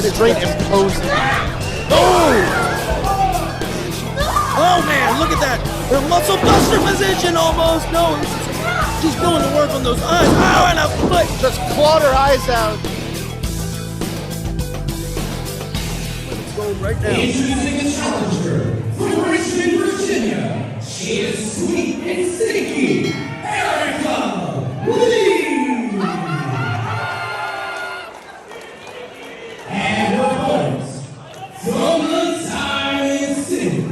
Straight imposing. Oh man, look at that. The muscle buster position almost. No, she's going to work on those eyes. Oh, and a foot. Just clawed her eyes out. It's going right now. Introducing a challenger from Richmond, Virginia. She is sweet and sticky. Erica Leigh. And her opponents from the Diamond City.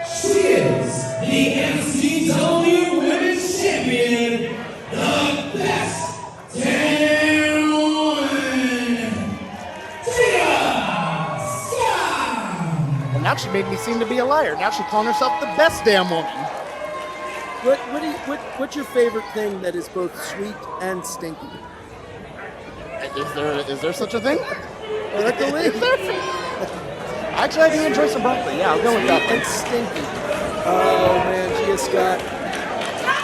She is the MCW Women's Champion, the best damn woman, Gia Scott. Well, now she made me seem to be a liar. Now she's calling herself the best damn woman. What's your favorite thing that is both sweet and stinky? Is there such a thing? Erica Leigh. Actually, I do enjoy some broccoli. Yeah, I'll go with that. And stinky. Oh man, Gia Scott.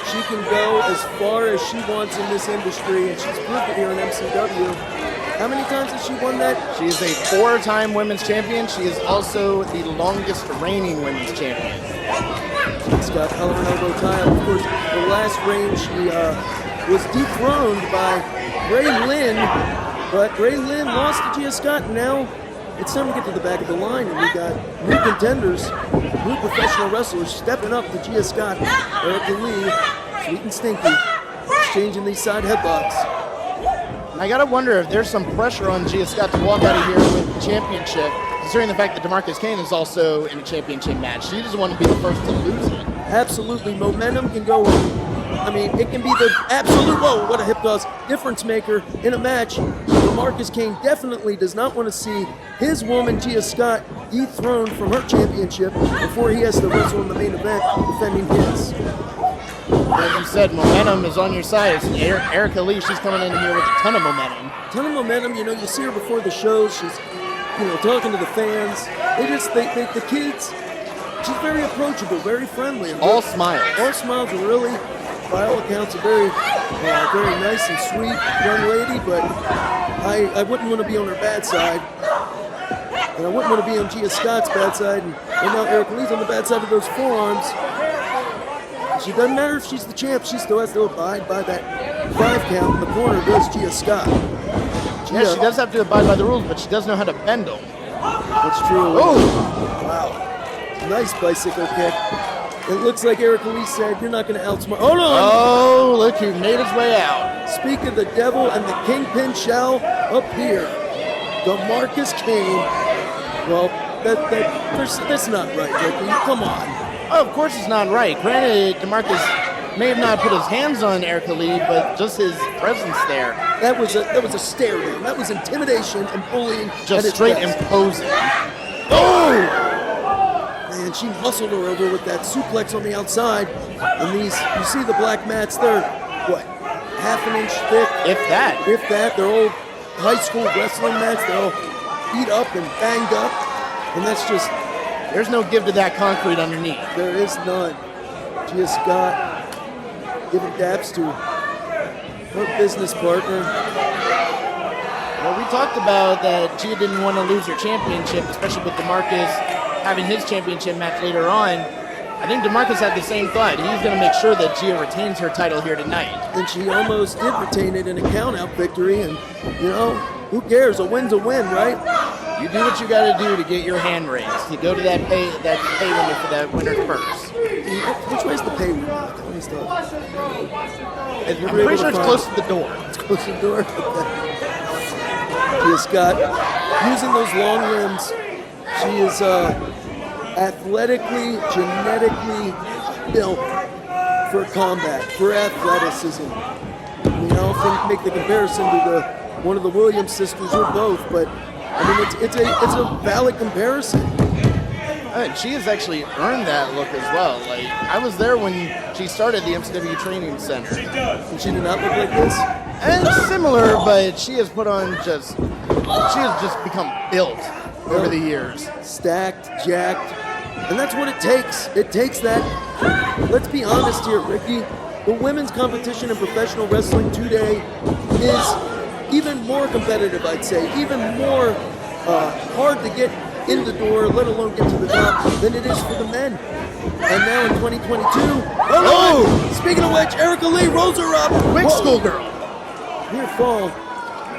She can go as far as she wants in this industry, and she's proved it here in MCW. How many times has she won that? She is a 4-time women's champion. She is also the longest reigning women's champion. She's got collar and elbow tie. Of course, the last reign she was dethroned by Jerry Lynn, but Jerry Lynn lost to Gia Scott, and now it's time to get to the back of the line, and we got new contenders, new professional wrestlers stepping up to Gia Scott, Erica Leigh, sweet and stinky, exchanging these side headlocks. I gotta wonder if there's some pressure on Gia Scott to walk out of here with the championship, considering the fact that DeMarcus Kane is also in a championship match. She doesn't want to be the first to lose it. Absolutely, momentum can go. I mean, it can be the absolute, whoa, what a hip toss, difference maker in a match. DeMarcus Kane definitely does not want to see his woman, Gia Scott, dethroned from her championship before he has to wrestle in the main event, defending his. As you said, momentum is on your side. Erica Leigh, she's coming in here with a ton of momentum. You know, you see her before the shows, she's, talking to the fans. The kids, she's very approachable, very friendly. All smiles. All smiles, and really, by all accounts, a very nice and sweet young lady, but I wouldn't want to be on her bad side. And I wouldn't want to be on Gia Scott's bad side, and now Erica Leigh's on the bad side of those forearms. She doesn't matter if she's the champ, she still has to abide by that 5 count in the corner, does Gia Scott. Yeah, she does have to abide by the rules, but she does know how to bend them. That's true. Oh! Wow. Nice bicycle kick. It looks like Erica Leigh said, you're not going to outsmart. Hold on! Oh, look who made his way out. Speak of the devil and the kingpin shall appear. DeMarcus Kane. Well, that's not right, Ricky. Come on. Oh, of course it's not right. Granted, DeMarcus may have not put his hands on Erica Leigh, but just his presence there. That was a stare down. That was intimidation and bullying. Just straight imposing. Oh! Man, she muscled her over with that suplex on the outside. And these, you see the black mats, they're, what, half an inch thick? If that. They're old high school wrestling mats. They're all beat up and banged up. And that's just... There's no give to that concrete underneath. There is none. Gia Scott giving daps to her business partner. Well, we talked about that Gia didn't want to lose her championship, especially with DeMarcus having his championship match later on. I think DeMarcus had the same thought. He's going to make sure that Gia retains her title here tonight. And she almost did retain it in a count-out victory, and, who cares? A win's a win, right? You do what you got to do to get your hand raised. You go to that pay window for that winner's purse. Which way's the pay window? I'm pretty sure it's close to the door. It's close to the door? Gia Scott, using those long limbs, she is athletically, genetically built for combat, for athleticism. We often make the comparison to one of the Williams sisters, or both, but I mean, it's a valid comparison. She has actually earned that look as well. Like, I was there when she started the MCW Training Center. And she did not look like this? And similar, but she has become built over the years. Stacked, jacked, and that's what it takes. It takes that. Let's be honest here, Ricky. The women's competition in professional wrestling today is even more competitive, I'd say, even more hard to get in the door, let alone get to the top, than it is for the men. And now in 2022, speaking of which, Erica Leigh rolls her up. Quick schoolgirl. Near fall.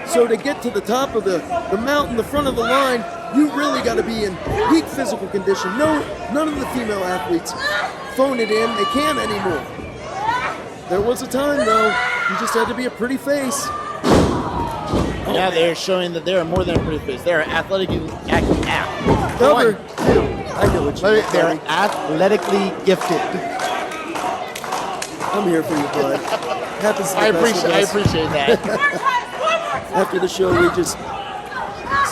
So to get to the top of the mountain, the front of the line, you really got to be in peak physical condition. None of the female athletes phone it in. They can't anymore. There was a time, though, you just had to be a pretty face. Now they're showing that they're more than a pretty face. They're athletically Cover 2. I know what you mean. They're athletically gifted. I'm here for you, bud. Happens to the I best of us. appreciate that. After the show, we just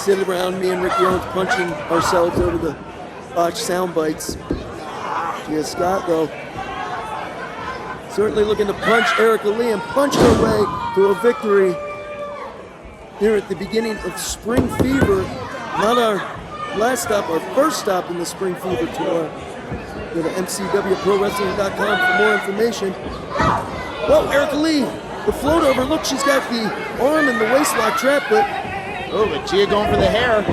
sit around, me and Ricky Owens, punching ourselves over the botched sound bites. Gia Scott, though, certainly looking to punch Erica Leigh and punch her way to a victory here at the beginning of Spring Fever. Not our last stop, our first stop in the Spring Fever tour. Go to MCWProWrestling.com for more information. Well, Erica Leigh, the float over, look, she's got the arm and the waistlock trap, but Gia going for the hair.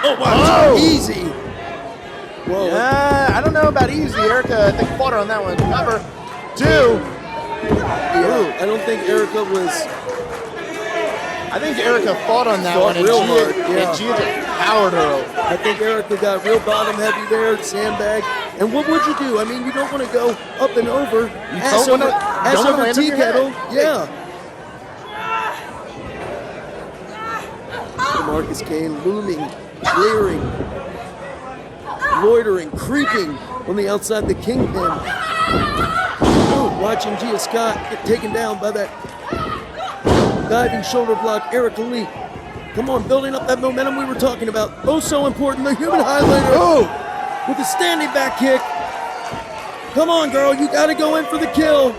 oh, wow, easy. Whoa. I don't know about easy. Erica, I think, fought her on that one. Cover 2. Yeah, I don't think Erica was. I think Erica fought on that Fought one, real and hard, Gia, yeah. and Gia just powered her over. I think Erica got real bottom heavy there, sandbag. And what would you do? I mean, you don't want to go up and over. Ass don't over, wanna- ass don't wanna over land on tea your kettle. head. Yeah. Marcus Kane looming, leering, loitering, creeping on the outside the kingpin. Oh, watching Gia Scott get taken down by that diving shoulder block, Erica Leigh. Come on, building up that momentum we were talking about. Oh, so important, the human highlighter. Oh, with a standing back kick. Come on, girl, you got to go in for the kill.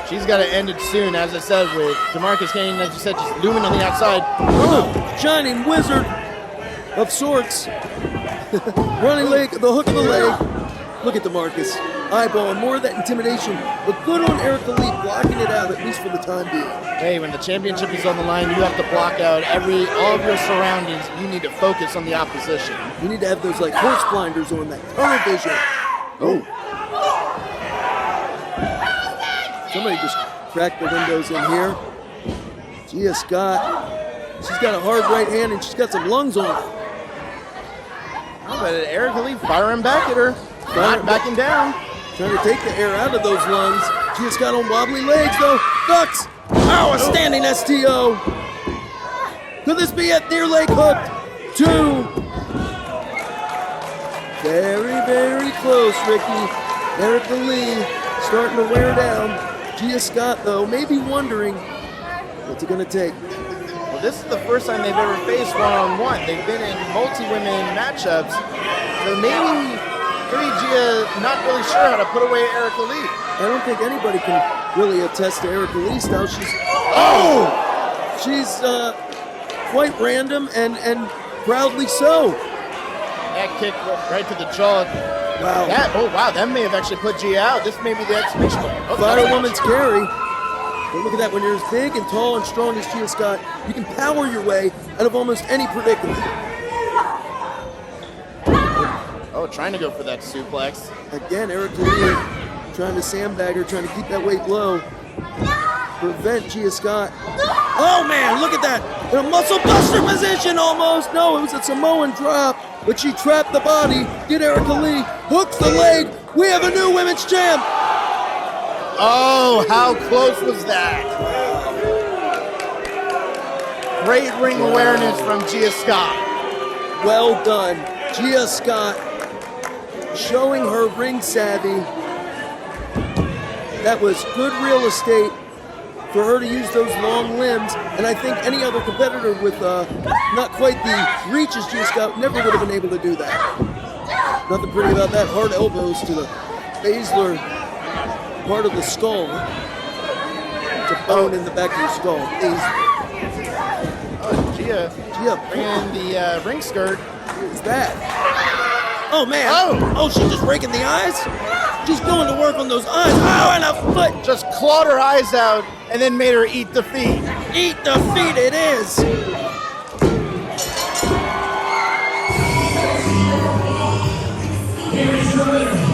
She's got to end it soon, as I said, with DeMarcus Kane, as you said, just looming on the outside. Oh, shining wizard of sorts. Running leg, the hook of the leg. Look at DeMarcus. Eyeballing more of that intimidation, but good on Erica Leigh blocking it out, at least for the time being. Hey, when the championship is on the line, you have to block out all of your surroundings. You need to focus on the opposition. You need to have those like horse blinders on, that tunnel vision. Oh. Somebody just cracked the windows in here. Gia Scott. She's got a hard right hand and she's got some lungs on her. Oh, but Erica Leigh firing back at her. Not backing down. Trying to take the air out of those lungs. Gia Scott on wobbly legs though. Ducks. Oh, a standing STO. Could this be it? Near leg hooked. 2. Very, very close, Ricky. Erica Leigh starting to wear down. Gia Scott, though, may be wondering what's it going to take. Well, this is the first time they've ever faced one-on-one. They've been in multi-women matchups. So maybe Gia not really sure how to put away Erica Leigh. I don't think anybody can really attest to Erica Leigh's style. She's quite random and proudly so. That kick right to the jaw. Wow. That may have actually put Gia out. This may be the exclamation point. Firewoman's carry. But look at that, when you're as big and tall and strong as Gia Scott, you can power your way out of almost any predicament. Oh, trying to go for that suplex. Again, Erica Leigh trying to sandbag her, trying to keep that weight low. Prevent Gia Scott. Oh man, look at that. In a muscle buster position almost. No, it was a Samoan drop, but she trapped the body. Did Erica Leigh. Hooks the leg. We have a new women's champ. Oh, how close was that? Great ring awareness from Gia Scott. Well done. Gia Scott showing her ring savvy. That was good real estate for her to use those long limbs, and I think any other competitor with not quite the reach as Gia Scott never would have been able to do that. Nothing pretty about that. Hard elbows to the basilar part of the skull. It's a bone in the back of your skull. Gia ran the ring skirt. What's that? Oh man! Oh, she's just breaking the eyes. She's going to work on those eyes. Oh, and a foot! Just clawed her eyes out and then made her eat the feet. Eat the feet, it is. Here is your winner,